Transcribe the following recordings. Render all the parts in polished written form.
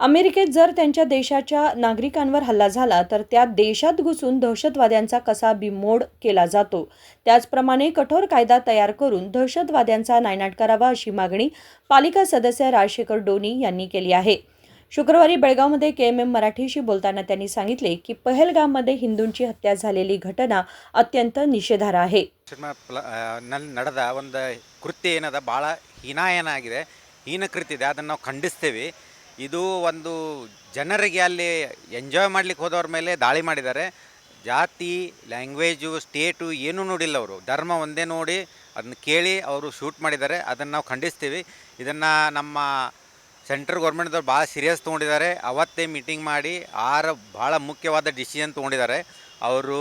अमेरिकेत जर त्यांच्या देशाच्या नागरिकांवर हल्ला झाला तर त्या देशात घुसून दहशतवाद्यांचा कसा बिमोड केला जातो, त्याचप्रमाणे कठोर कायदा तयार करून दहशतवाद्यांचा नायनाट करावा अशी मागणी पालिका सदस्य राजशेखर डोनी यांनी केली आहे. शुक्रवारी बेळगावमध्ये KMM मराठीशी बोलताना त्यांनी सांगितले की पहलगाममध्ये हिंदूंची हत्या झालेली घटना अत्यंत निषेधार्ह आहे. ನಡೆದ ಒಂದು ಕೃತ್ಯ ಏನದ ಭಾಳ ಹೀನಾಯನಾಗಿದೆ, ಹೀನ ಕೃತ್ಯ ಇದೆ. ಅದನ್ನು ನಾವು ಖಂಡಿಸ್ತೇವೆ. ಇದು ಒಂದು ಜನರಿಗೆ ಅಲ್ಲಿ ಎಂಜಾಯ್ ಮಾಡ್ಲಿಕ್ಕೆ ಹೋದವ್ರ ಮೇಲೆ ದಾಳಿ ಮಾಡಿದ್ದಾರೆ. ಜಾತಿ, ಲ್ಯಾಂಗ್ವೇಜು, ಸ್ಟೇಟು ಏನೂ ನೋಡಿಲ್ಲ ಅವರು. ಧರ್ಮ ಒಂದೇ ನೋಡಿ ಅದನ್ನ ಕೇಳಿ ಅವರು ಶೂಟ್ ಮಾಡಿದ್ದಾರೆ. ಅದನ್ನು ನಾವು ಖಂಡಿಸ್ತೀವಿ. ಇದನ್ನು ನಮ್ಮ ಸೆಂಟ್ರಲ್ ಗೌರ್ಮೆಂಟ್ದವ್ರು ಭಾಳ ಸೀರಿಯಸ್ ತೊಗೊಂಡಿದ್ದಾರೆ. ಅವತ್ತೇ ಮೀಟಿಂಗ್ ಮಾಡಿ ಭಾಳ ಮುಖ್ಯವಾದ ಡಿಸಿಷನ್ ತೊಗೊಂಡಿದ್ದಾರೆ. ಅವರು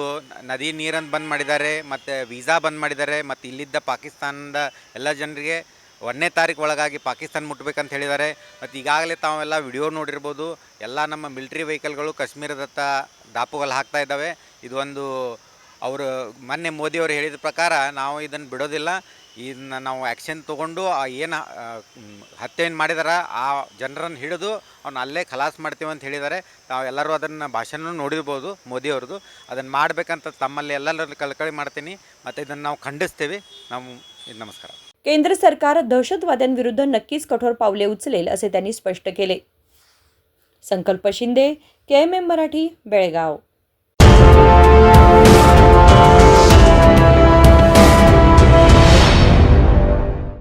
ನದಿ ನೀರನ್ನು ಬಂದ್ ಮಾಡಿದ್ದಾರೆ, ಮತ್ತು ವೀಸಾ ಬಂದ್ ಮಾಡಿದ್ದಾರೆ, ಮತ್ತು ಇಲ್ಲಿದ್ದ ಪಾಕಿಸ್ತಾನದ ಎಲ್ಲ ಜನರಿಗೆ 1ನೇ ತಾರೀಕು ಒಳಗಾಗಿ ಪಾಕಿಸ್ತಾನ ಮುಟ್ಟಬೇಕಂತ ಹೇಳಿದ್ದಾರೆ. ಮತ್ತು ಈಗಾಗಲೇ ತಾವೆಲ್ಲ ವಿಡಿಯೋ ನೋಡಿರ್ಬೋದು, ಎಲ್ಲ ನಮ್ಮ ಮಿಲಿಟ್ರಿ ವೆಹಿಕಲ್ಗಳು ಕಾಶ್ಮೀರದತ್ತ ದಾಪುಗಳು ಹಾಕ್ತಾ ಇದ್ದಾವೆ. ಇದು ಒಂದು ಅವರು ಮೊನ್ನೆ ಮೋದಿಯವರು ಹೇಳಿದ ಪ್ರಕಾರ ನಾವು ಇದನ್ನು ಬಿಡೋದಿಲ್ಲ. ಇದನ್ನ ನಾವು ಆ್ಯಕ್ಷನ್ ತೊಗೊಂಡು ಏನು ಹತ್ಯೆಯನ್ನು ಮಾಡಿದಾರ ಆ ಜನರನ್ನು ಹಿಡಿದು ಅವ್ನ ಅಲ್ಲೇ ಖಲಾಸ್ ಮಾಡ್ತೀವಿ ಅಂತ ಹೇಳಿದ್ದಾರೆ. ತಾವೆಲ್ಲರೂ ಅದನ್ನು ಭಾಷಣ ನೋಡಿರ್ಬೋದು ಮೋದಿಯವ್ರದ್ದು. ಅದನ್ನು ಮಾಡಬೇಕಂತ ತಮ್ಮಲ್ಲಿ ಎಲ್ಲರೂ ಕಳಕಳಿ ಮಾಡ್ತೀನಿ. ಮತ್ತು ಇದನ್ನು ನಾವು ಖಂಡಿಸ್ತೀವಿ. ನಮಸ್ಕಾರ. केंद्र सरकार दहशतवाद्यांविरुद्ध नक्कीच कठोर पावले उचलेल असे त्यांनी स्पष्ट केले. संकल्प शिंदे, KMM मराठी, बेळगाव.